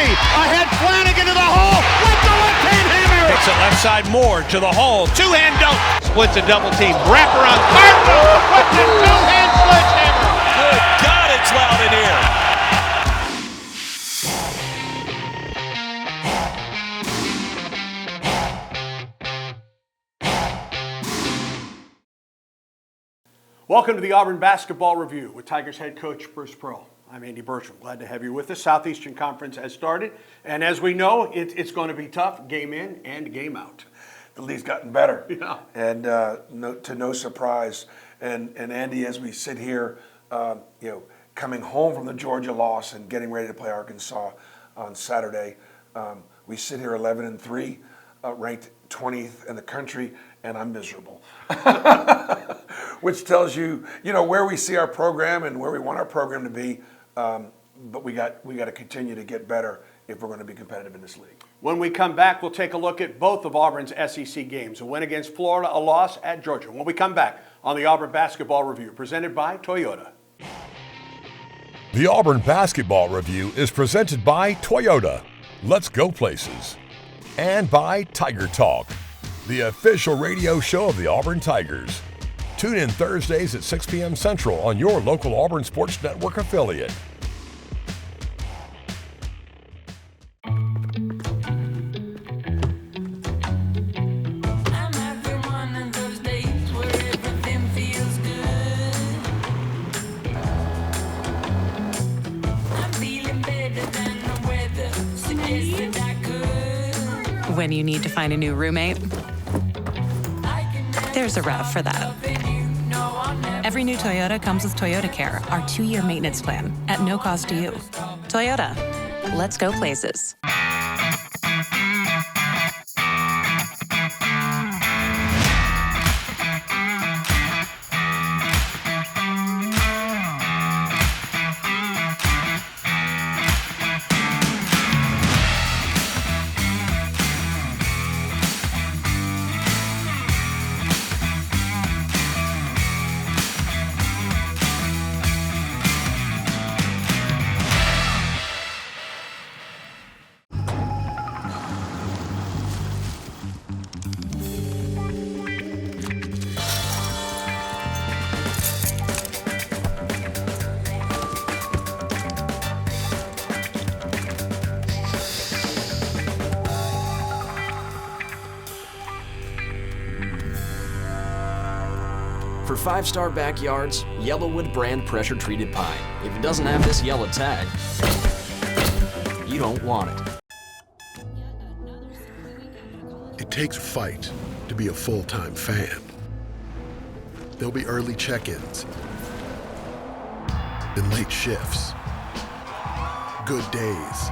three. Ahead Flanagan to the hole. With the left-hand hammer. Takes it left side more to the hole. Two-hand dunk. Splits a double team. Wrap around Cardinal with the two-hand sledgehammer. Good God, it's loud in here. Welcome to the Auburn Basketball Review with Tigers head coach Bruce Pearl. I'm Andy Bertram. Glad to have you with us. Southeastern Conference has started, and as we know, it's going to be tough, game in and game out. The league's gotten better, yeah. And to no surprise. And Andy, as we sit here, coming home from the Georgia loss and getting ready to play Arkansas on Saturday, we sit here 11-3, ranked 20th in the country, and I'm miserable. Which tells you, where we see our program and where we want our program to be. But we got to continue to get better if we're going to be competitive in this league. When we come back, we'll take a look at both of Auburn's SEC games, a win against Florida, a loss at Georgia. When we come back on the Auburn Basketball Review, presented by Toyota. The Auburn Basketball Review is presented by Toyota. Let's go places. And by Tiger Talk, the official radio show of the Auburn Tigers. Tune in Thursdays at 6 p.m. Central on your local Auburn Sports Network affiliate. When you need to find a new roommate, there's a REV for that. Every new Toyota comes with Toyota Care, our 2-year maintenance plan at no cost to you. Toyota, let's go places. For 5-star backyards, Yellowwood brand pressure-treated pine. If it doesn't have this yellow tag, you don't want it. It takes a fight to be a full-time fan. There'll be early check-ins and late shifts, good days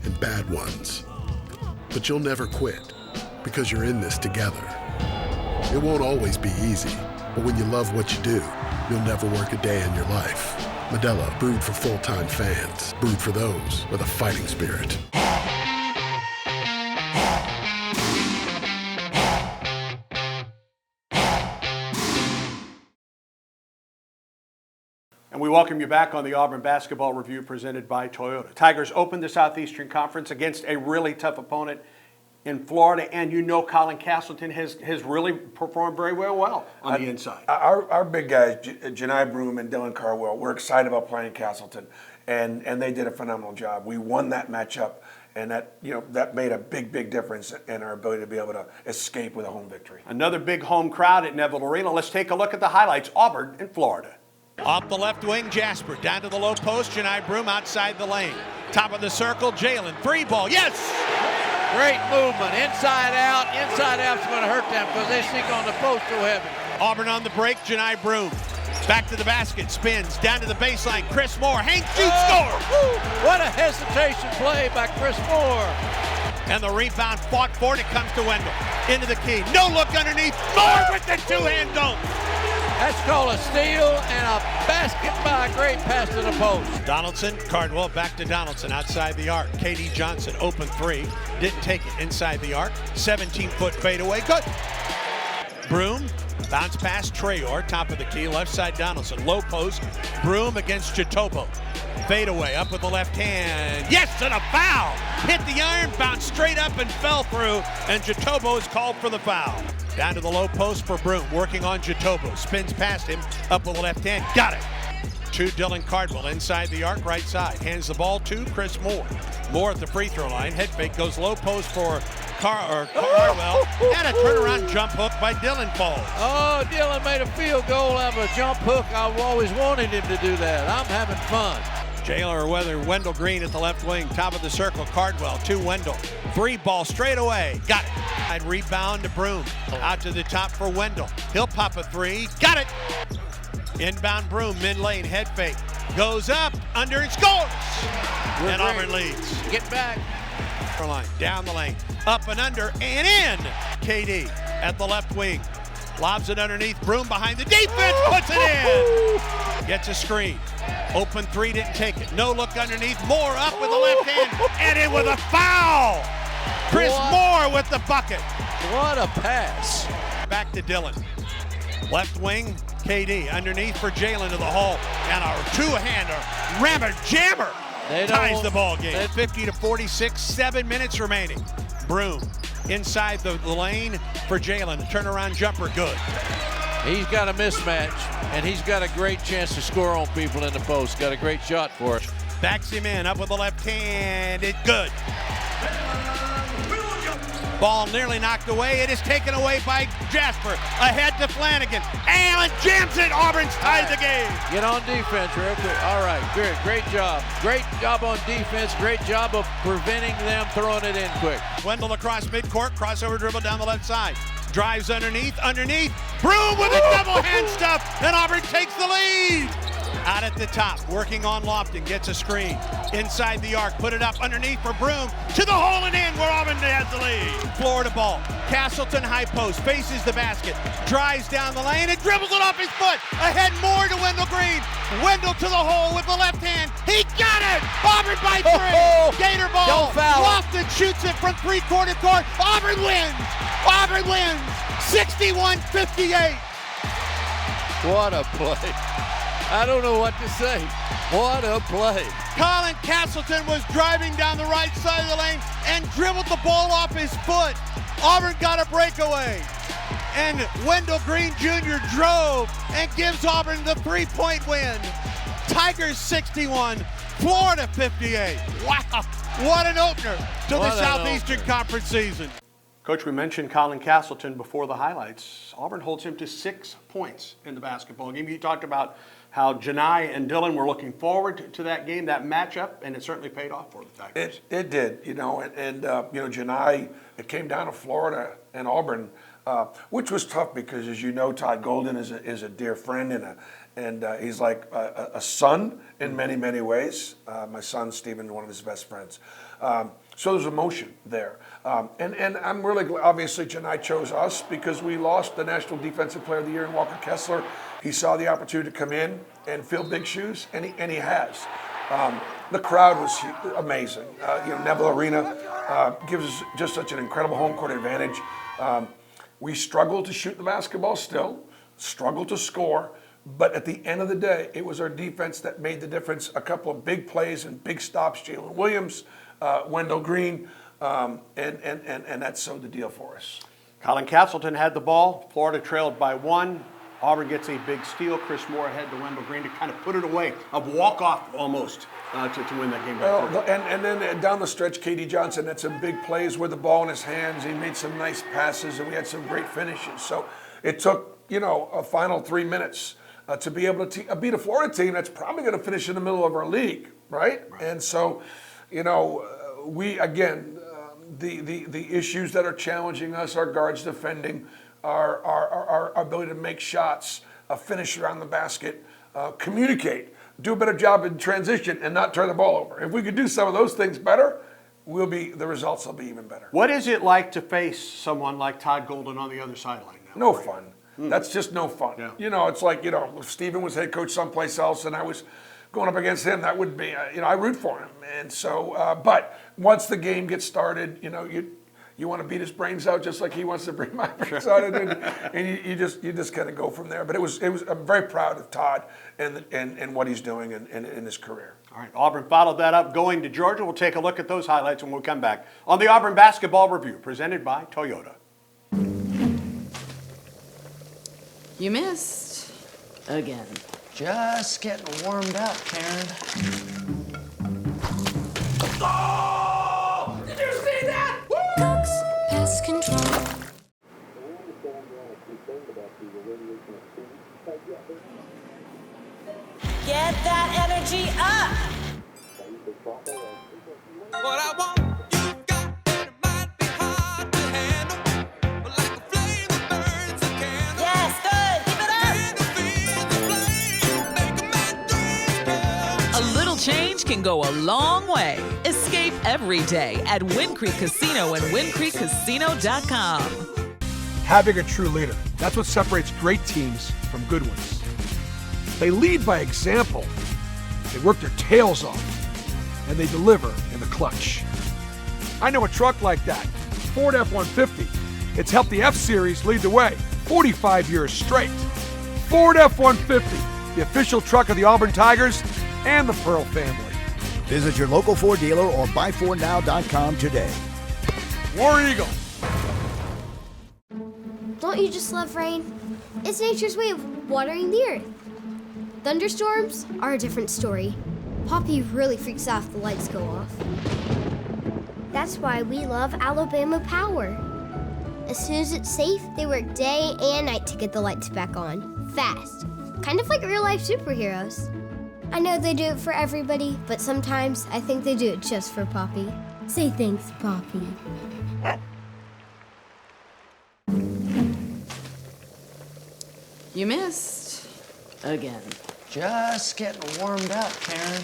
and bad ones. But you'll never quit because you're in this together. It won't always be easy. But when you love what you do, you'll never work a day in your life. Modelo, brewed for full-time fans. Brewed for those with a fighting spirit. And we welcome you back on the Auburn Basketball Review presented by Toyota. Tigers opened the Southeastern Conference against a really tough opponent in Florida, and Colin Castleton has really performed very well on the inside. Our big guys, Janai Broom and Dylan Carwell, we're excited about playing Castleton, and they did a phenomenal job. We won that matchup, and that made a big difference in our ability to be able to escape with a home victory. Another big home crowd at Neville Arena. Let's take a look at the highlights. Auburn in Florida. Off the left wing, Jasper. Down to the low post, Janai Broom outside the lane. Top of the circle, Jalen. 3 ball, yes! Great movement, inside out. Inside out's going to hurt them because they sink on the post too heavy. Auburn on the break, Janai Broom. Back to the basket, spins, down to the baseline. Chris Moore, Hank shoots, score! What a hesitation play by Chris Moore. And the rebound fought for it. It comes to Wendell. Into the key. No look underneath. Moore with the two-hand dunk. That's called a steal and a basket by a great pass to the post. Donaldson, Cardwell back to Donaldson outside the arc. K.D. Johnson, open 3. Didn't take it inside the arc. 17-foot fadeaway. Good. Broom Bounce pass, Traore, top of the key, left side Donaldson. Low post, Broom against Jatobo. Fade away, up with the left hand. Yes, and a foul! Hit the iron, bounced straight up and fell through, and Jatobo is called for the foul. Down to the low post for Broom, working on Jatobo. Spins past him, up with the left hand, got it! To Dylan Cardwell, inside the arc, right side. Hands the ball to Chris Moore. Moore at the free throw line. Head fake, goes low post for Cardwell. And a turnaround jump hook by Dylan falls. Oh, Dylan made a field goal out of a jump hook. I've always wanted him to do that. I'm having fun. Wendell Green at the left wing, top of the circle. Cardwell to Wendell. Free ball straight away. Got it. Rebound to Broom. Out to the top for Wendell. He'll pop a three. Got it. Inbound Broom, mid-lane, head fake. Goes up, under, and scores! And Auburn leads. Get back. Down the lane, up and under, and in! KD at the left wing. Lobs it underneath, Broom behind the defense, puts it in! Gets a screen. Open three, didn't take it. No look underneath, Moore up with the left hand, and in with a foul! Chris Moore with the bucket. What a pass. Back to Dylan. Left wing, KD underneath for Jalen to the hole, and a two-hander, rammer jammer, ties the ball game. 50-46, 7 minutes remaining. Broom inside the lane for Jalen, turnaround jumper, good. He's got a mismatch, and he's got a great chance to score on people in the post. Got a great shot for it. Backs him in, up with the left hand, it's good. Ball nearly knocked away. It is taken away by Jasper. Ahead to Flanagan. Allen jams it. Auburn's tied the game. Get on defense real quick. All right, good. Great job. Great job on defense. Great job of preventing them throwing it in quick. Wendell across midcourt. Crossover dribble down the left side. Drives underneath. Broom with a double hand stuff. And Auburn takes the lead. Out at the top, working on Lofton, gets a screen. Inside the arc, put it up underneath for Broom. To the hole and in where Auburn has the lead. Florida ball. Castleton high post, faces the basket. Drives down the lane and dribbles it off his foot. Ahead more to Wendell Green. Wendell to the hole with the left hand. He got it! Auburn by three. Gator ball. Lofton shoots it from three-quarter court. Auburn wins. Auburn wins. 61-58. What a play. I don't know what to say. What a play. Colin Castleton was driving down the right side of the lane and dribbled the ball off his foot. Auburn got a breakaway. And Wendell Green Jr. drove and gives Auburn the three-point win. Tigers 61, Florida 58. Wow, what an opener to the Southeastern Conference season. Coach, we mentioned Colin Castleton before the highlights. Auburn holds him to 6 points in the basketball game. You talked about how Janai and Dylan were looking forward to that game, that matchup, and it certainly paid off for the Tigers. It did, Janai, it came down to Florida and Auburn, which was tough because, as you know, Todd Golden is a dear friend and he's like a son in many, many ways. My son, Stephen, one of his best friends. So there's emotion there. And I'm really glad, obviously, Janai chose us because we lost the National Defensive Player of the Year in Walker Kessler. He saw the opportunity to come in and fill big shoes, and he has. The crowd was amazing. Neville Arena gives us just such an incredible home court advantage. We struggle to shoot the basketball still, struggle to score, but at the end of the day, it was our defense that made the difference. A couple of big plays and big stops, Jalen Williams, Wendell Green, and that sewed the deal for us. Colin Castleton had the ball. Florida trailed by 1. Auburn gets a big steal. Chris Moore ahead to Wendell Green to kind of put it away, a walk-off almost to win that game. And then down the stretch, KD Johnson had some big plays with the ball in his hands. He made some nice passes, and we had some great finishes. So it took, a final 3 minutes to be able to beat a Florida team that's probably going to finish in the middle of our league, right? And so, we, again, the issues that are challenging us, our guards defending, our ability to make shots, finish around the basket, communicate, do a better job in transition, and not turn the ball over. If we could do some of those things better, the results will be even better. What is it like to face someone like Todd Golden on the other sideline now? No fun. That's just no fun. Yeah. It's like, if Stephen was head coach someplace else and I was going up against him, that would be, I root for him. And so, but once the game gets started, you want to beat his brains out just like he wants to bring my brains out, and you just kind of go from there. But I'm very proud of Todd and what he's doing in his career. All right, Auburn followed that up going to Georgia. We'll take a look at those highlights when we come back on the Auburn Basketball Review, presented by Toyota. You missed. Again. Just getting warmed up, Karen. Oh! Did you see that? Woo! Cox Pest Control. Get that energy up! What I want, you got, and it might be hard to handle, but like a flame that burns a candle. Yes, good. Keep it up. And to feel the flame, make a man dreams come. A little change can go a long way. Escape every day at Wind Creek Casino and WindCreekCasino.com. Having a true leader. That's what separates great teams from good ones. They lead by example. They work their tails off. And they deliver in the clutch. I know a truck like that. Ford F-150. It's helped the F-Series lead the way 45 years straight. Ford F-150, the official truck of the Auburn Tigers and the Pearl family. Visit your local Ford dealer or buyfordnow.com today. War Eagle. Don't you just love rain? It's nature's way of watering the earth. Thunderstorms are a different story. Poppy really freaks out if the lights go off. That's why we love Alabama Power. As soon as it's safe, they work day and night to get the lights back on. Fast. Kind of like real-life superheroes. I know they do it for everybody, but sometimes I think they do it just for Poppy. Say thanks, Poppy. You missed. Again. Just getting warmed up, Karen.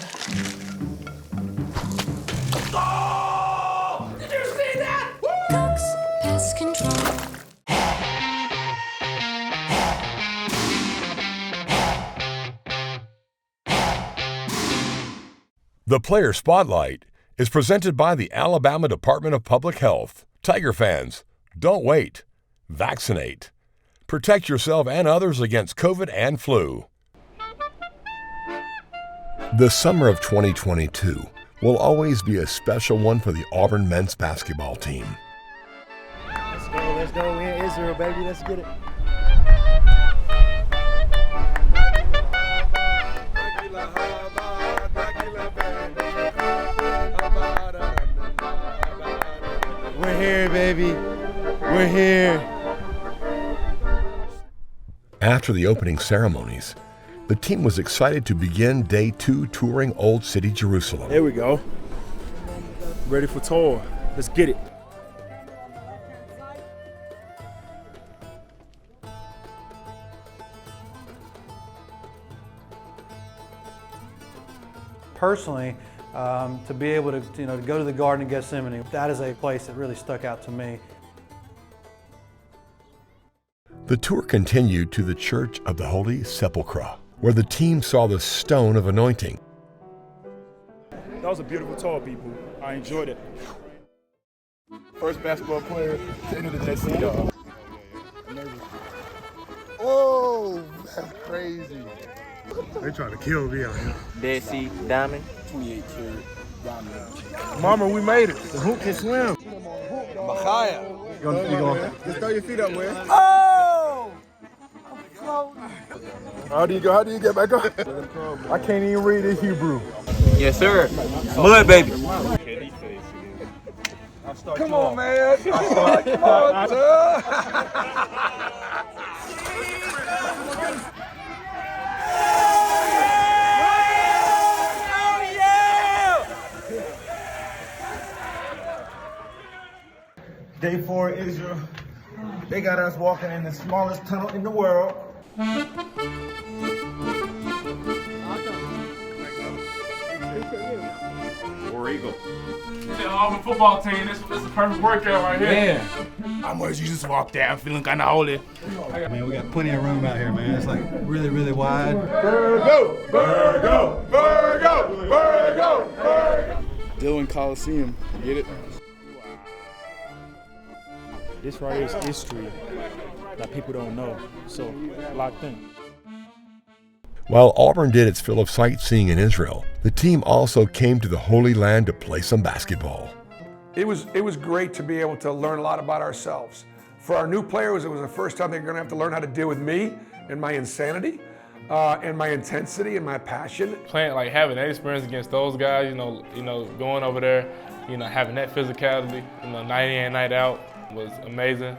Oh! Did you see that? Woo! Cox Pest Control. The Player Spotlight is presented by the Alabama Department of Public Health. Tiger fans, don't wait. Vaccinate. Protect yourself and others against COVID and flu. The summer of 2022 will always be a special one for the Auburn men's basketball team. Let's go. We're in Israel, baby. Let's get it. We're here, baby. We're here. After the opening ceremonies, the team was excited to begin day 2 touring Old City Jerusalem. There we go. Ready for tour. Let's get it. Personally, to be able to, to go to the Garden of Gethsemane, that is a place that really stuck out to me. The tour continued to the Church of the Holy Sepulchre, where the team saw the stone of anointing. That was a beautiful tour, people. I enjoyed it. First basketball player to enter the Dead Sea, y'all. Oh, that's crazy. They trying to kill me out here. Dead Sea Diamond. 28 karat diamond. Mama, we made it. The hoop can swim. Machaya. You gonna just throw your feet up, man. Oh! How do you go? How do you get back up? I can't even read in Hebrew. Yes, sir. Mud, baby. Come on, man. Come on, Day 4 Israel. They got us walking in the smallest tunnel in the world. War Eagle. The Auburn football team, this is the perfect workout right here. Yeah. I'm where you just walk down feeling kind of holy. Man, we got plenty of room out here, man. It's like really, really wide. Virgo! Virgo! Virgo! Virgo! Virgo! Dillon Coliseum. Get it? This right here is history that people don't know. So, locked in. While Auburn did its fill of sightseeing in Israel, the team also came to the Holy Land to play some basketball. It was great to be able to learn a lot about ourselves. For our new players, it was the first time they're going to have to learn how to deal with me and my insanity, and my intensity and my passion. Playing, like having that experience against those guys, you know, going over there, having that physicality, night in, night out was amazing.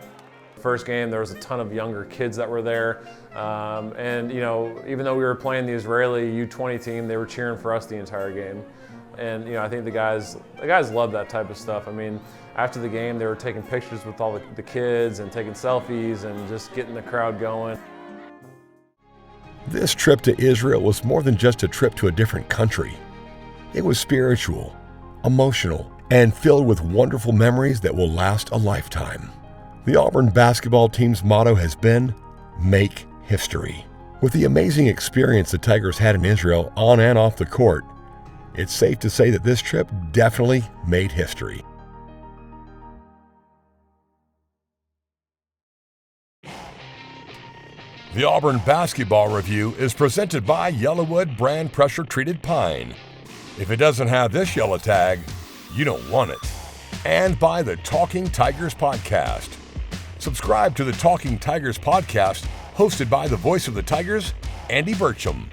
First game, there was a ton of younger kids that were there, and even though we were playing the Israeli U20 team, they were cheering for us the entire game. And I think the guys love that type of stuff. I mean, after the game, they were taking pictures with all the kids and taking selfies and just getting the crowd going. This trip to Israel was more than just a trip to a different country. It was spiritual, emotional, and filled with wonderful memories that will last a lifetime. The Auburn basketball team's motto has been, "Make history." With the amazing experience the Tigers had in Israel on and off the court, it's safe to say that this trip definitely made history. The Auburn Basketball Review is presented by Yellowwood brand pressure-treated pine. If it doesn't have this yellow tag, you don't want it. And by the Talking Tigers Podcast. Subscribe to the Talking Tigers Podcast, hosted by the voice of the Tigers, Andy Burcham.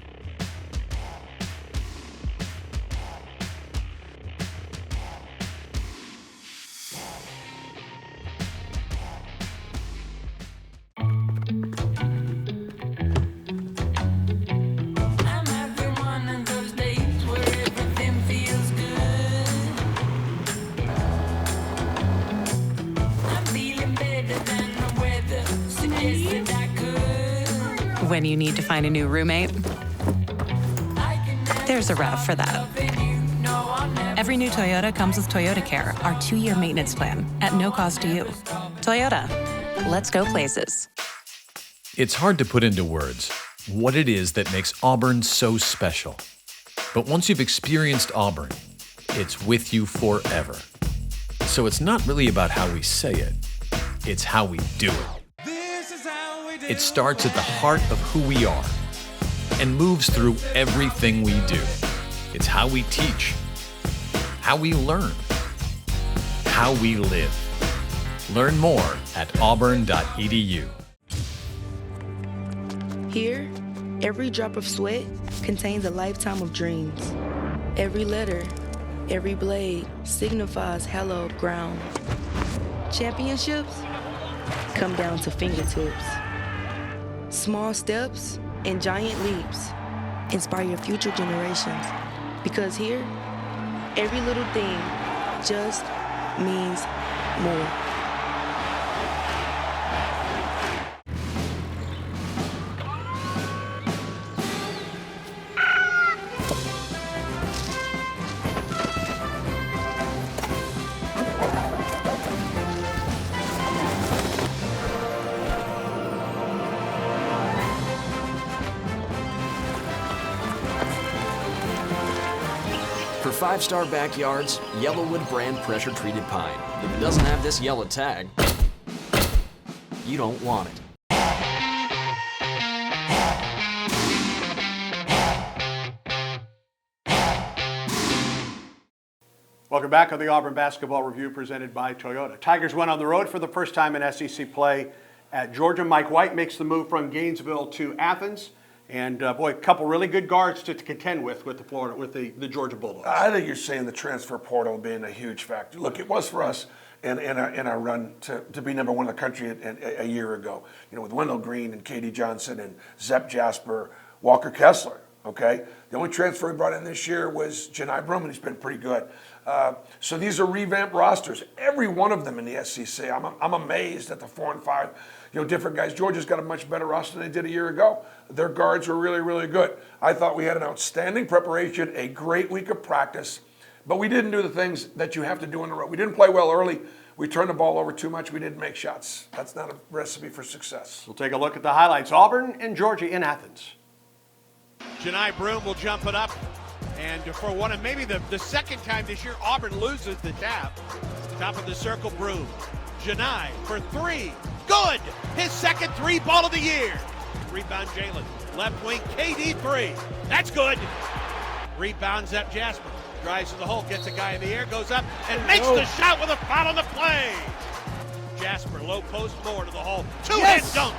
When you need to find a new roommate, there's a RAV for that. Every new Toyota comes with Toyota Care, our 2-year maintenance plan, at no cost to you. Toyota, let's go places. It's hard to put into words what it is that makes Auburn so special. But once you've experienced Auburn, it's with you forever. So it's not really about how we say it, it's how we do it. It starts at the heart of who we are and moves through everything we do. It's how we teach, how we learn, how we live. Learn more at auburn.edu. Here, every drop of sweat contains a lifetime of dreams. Every letter, every blade signifies hallowed ground. Championships come down to fingertips. Small steps and giant leaps inspire future generations. Because here, every little thing just means more. For 5-star backyards, Yellowwood brand pressure-treated pine. If it doesn't have this yellow tag, you don't want it. Welcome back on the Auburn Basketball Review presented by Toyota. Tigers went on the road for the first time in SEC play at Georgia. Mike White makes the move from Gainesville to Athens. And boy, a couple really good guards to contend with the Georgia Bulldogs. I think you're saying the transfer portal being a huge factor. Look, it was for us in our run to be number one in the country a year ago. With Wendell Green and Katie Johnson and Zepp Jasper, Walker Kessler. Okay, the only transfer we brought in this year was Janai Broom, and he's been pretty good. So these are revamped rosters. Every one of them in the SEC. I'm amazed at the 4 and 5. Different guys. Georgia's got a much better roster than they did a year ago. Their guards were really, really good. I thought we had an outstanding preparation, a great week of practice, but we didn't do the things that you have to do in a row. We didn't play well early. We turned the ball over too much. We didn't make shots. That's not a recipe for success. We'll take a look at the highlights. Auburn and Georgia in Athens. Janai Broom will jump it up. And for one of maybe the second time this year, Auburn loses the tap. Top of the circle, Broom. Janai for three. Good. His second three ball of the year. Rebound Jalen. Left wing KD three. That's good. Rebounds up Jasper. Drives to the hole, gets a guy in the air, goes up, and makes the shot with a foul on the play. Jasper, low post, Moore to the hole. Two-hand dunk.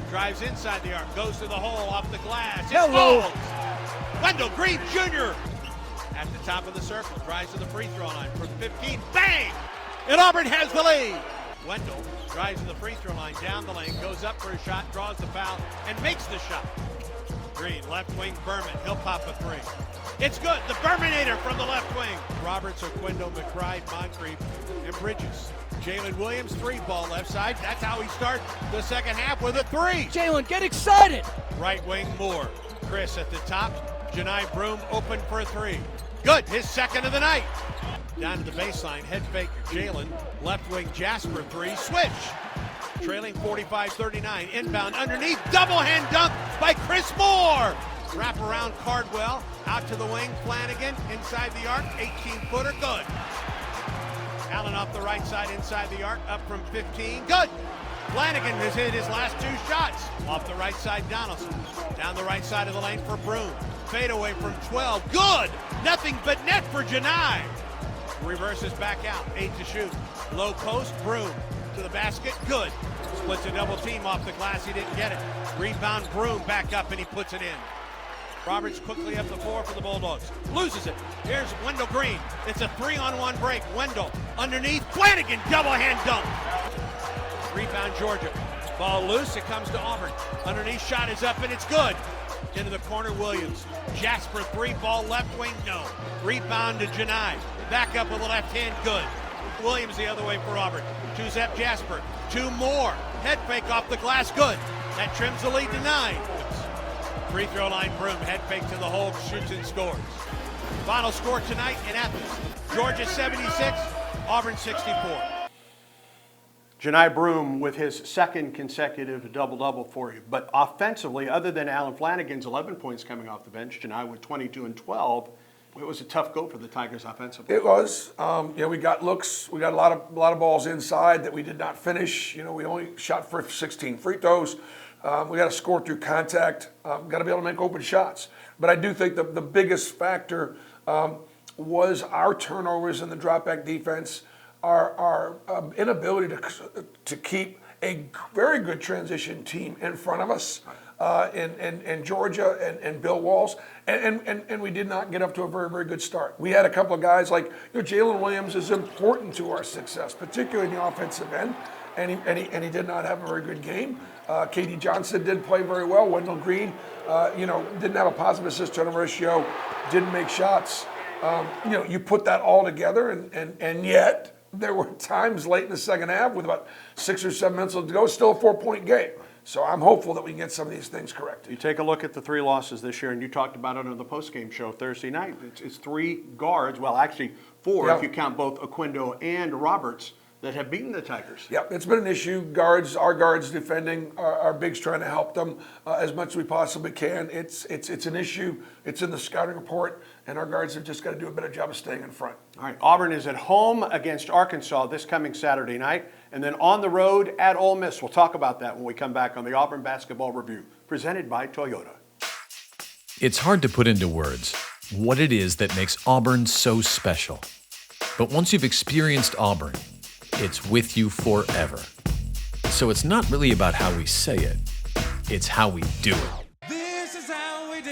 Drives inside the arc, goes to the hole, off the glass. It falls. Wendell Green Jr. at the top of the circle, drives to the free throw line for 15. Bang! And Auburn has the lead. Wendell drives to the free throw line, down the lane, goes up for a shot, draws the foul, and makes the shot. Green, left wing, Berman. He'll pop a three. It's good. The Berminator from the left wing. Roberts, Oquendo, McBride, Moncrief, and Bridges. Jalen Williams, three ball left side. That's how he starts the second half with a three. Jalen, get excited. Right wing, Moore. Chris at the top. Janai Broom open for a three. Good. His second of the night. Down to the baseline. Head faker. Jalen. Left wing, Jasper three. Switch. Trailing 45-39. Inbound underneath. Double hand dunk by Chris Moore. Wrap around Cardwell. Out to the wing. Flanagan inside the arc. 18-footer. Good. Allen off the right side inside the arc. Up from 15. Good. Flanagan has hit his last two shots. Off the right side, Donaldson. Down the right side of the lane for Broom. Fade away from 12. Good. Nothing but net for Janai. Reverses back out. 8 to shoot. Low post. Broom to the basket. Good. Splits a double team off the glass. He didn't get it. Rebound. Broom back up and he puts it in. Roberts quickly up the floor for the Bulldogs. Loses it. Here's Wendell Green. It's a 3-on-1 break. Wendell underneath. Flanagan double hand dunk. Rebound Georgia. Ball loose. It comes to Auburn. Underneath shot is up and it's good. Into the corner Williams. Jasper three ball left wing. No. Rebound to Janai. Back up with the left hand. Good. Williams the other way for Auburn. Two Zep Jasper. Two more. Head fake off the glass. Good. That trims the lead to 9. Free throw line Broom, head fake to the hole, shoots and scores. Final score tonight in Athens. Georgia 76, Auburn 64. Janai Broom with his second consecutive double-double for you. But offensively, other than Alan Flanagan's 11 points coming off the bench, Janai with 22 and 12, it was a tough go for the Tigers offensively. It was. We got looks. We got a lot of balls inside that we did not finish. We only shot for 16 free throws. We got to score through contact. Got to be able to make open shots. But I do think the biggest factor was our turnovers in the drop-back defense, our inability to keep a very good transition team in front of us in Georgia and Bill Walls. And we did not get up to a very, very good start. We had a couple of guys like Jalen Williams is important to our success, particularly in the offensive end. And he did not have a very good game. KD Johnson did play very well. Wendell Green, didn't have a positive assist-turnover ratio, didn't make shots. You put that all together, and yet there were times late in the second half with about 6 or 7 minutes to go, still a 4-point game. So I'm hopeful that we can get some of these things corrected. You take a look at the 3 losses this year, and you talked about it on the postgame show Thursday night. It's 3 guards, well, actually 4 if you count both Oquendo and Roberts, that have beaten the Tigers. Yep, it's been an issue. Our guards defending, our bigs trying to help them as much as we possibly can. It's an issue. It's in the scouting report, and our guards have just got to do a better job of staying in front. All right, Auburn is at home against Arkansas this coming Saturday night, and then on the road at Ole Miss. We'll talk about that when we come back on the Auburn Basketball Review, presented by Toyota. It's hard to put into words what it is that makes Auburn so special. But once you've experienced Auburn, it's with you forever. So it's not really about how we say it, it's how we do it.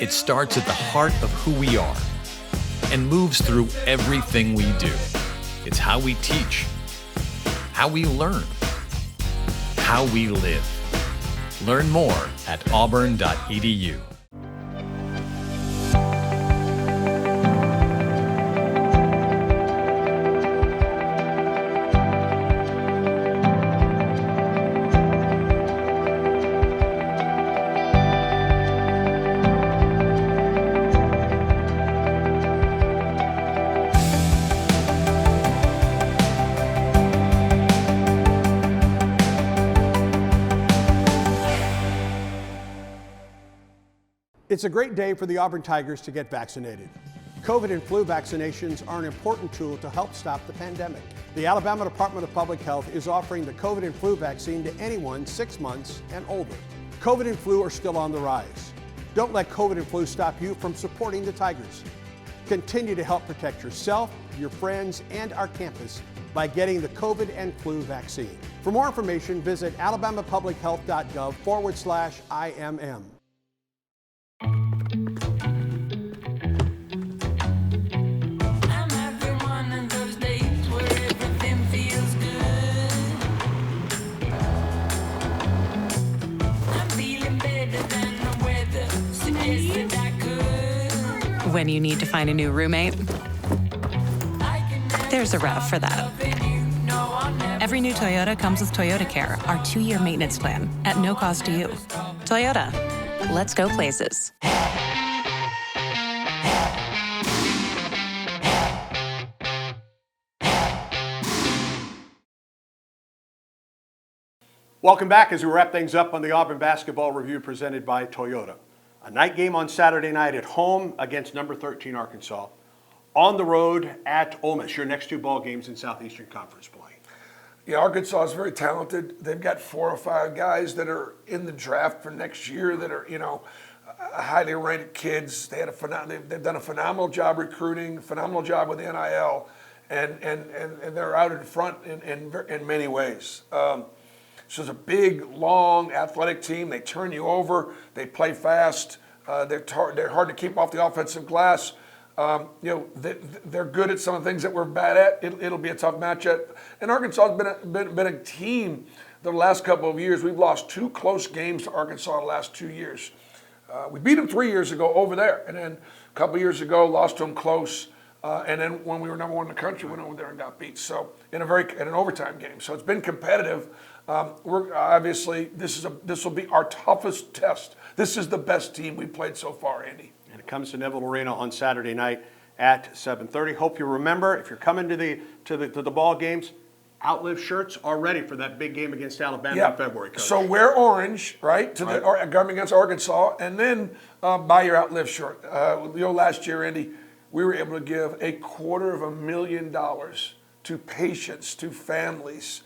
It starts at the heart of who we are and moves through everything we do. It's how we teach, how we learn, how we live. Learn more at auburn.edu. It's a great day for the Auburn Tigers to get vaccinated. COVID and flu vaccinations are an important tool to help stop the pandemic. The Alabama Department of Public Health is offering the COVID and flu vaccine to anyone 6 months and older. COVID and flu are still on the rise. Don't let COVID and flu stop you from supporting the Tigers. Continue to help protect yourself, your friends, and our campus by getting the COVID and flu vaccine. For more information, visit alabamapublichealth.gov/IMM. When you need to find a new roommate, there's a RAV for that. Every new Toyota comes with Toyota Care, our 2-year maintenance plan at no cost to you. Toyota, let's go places. Welcome back as we wrap things up on the Auburn Basketball Review presented by Toyota. A night game on Saturday night at home against number 13 Arkansas. On the road at Ole Miss, your next 2 ball games in Southeastern Conference play. Yeah, Arkansas is very talented. They've got 4 or 5 guys that are in the draft for next year that are, highly rated kids. They've done a phenomenal job recruiting, phenomenal job with the NIL, and they're out in front in many ways. So it's a big, long, athletic team. They turn you over. They play fast. They're hard to keep off the offensive glass. They're good at some of the things that we're bad at. It'll be a tough matchup. And Arkansas has been a team the last couple of years. We've lost 2 close games to Arkansas the last 2 years. We beat them 3 years ago over there, and then a couple of years ago lost to them close. And then when we were number 1 in the country, went over there and got beat. So in an overtime game. So it's been competitive. We're obviously this will be our toughest test. This is the best team we've played so far, Andy. And it comes to Neville Arena on Saturday night at 7:30. Hope you remember, if you're coming to the ball games, Outlive shirts are ready for that big game against Alabama in February. Coach. So wear orange, right, to the game against Arkansas, and then buy your Outlive shirt. Last year, Andy, we were able to give $250,000 to patients, to families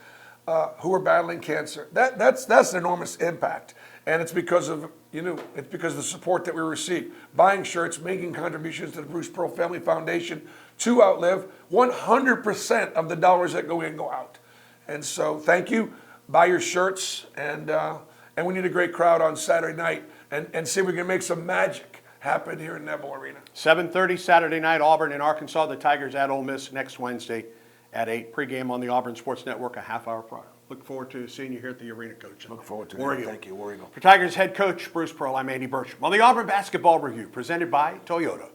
who are battling cancer. That's an enormous impact, and it's because of the support that we receive. Buying shirts, making contributions to the Bruce Pearl Family Foundation to Outlive. 100% of the dollars that go in go out, and so thank you. Buy your shirts, and we need a great crowd on Saturday night, and see if we can make some magic happen here in Neville Arena. 7:30 Saturday night, Auburn and Arkansas. The Tigers at Ole Miss next Wednesday at 8. Pregame on the Auburn Sports Network a half hour prior. Look forward to seeing you here at the arena, Coach. Look forward to it. Thank you. War Eagle. For Tigers head coach Bruce Pearl, I'm Andy Burcham. On the Auburn Basketball Review, presented by Toyota.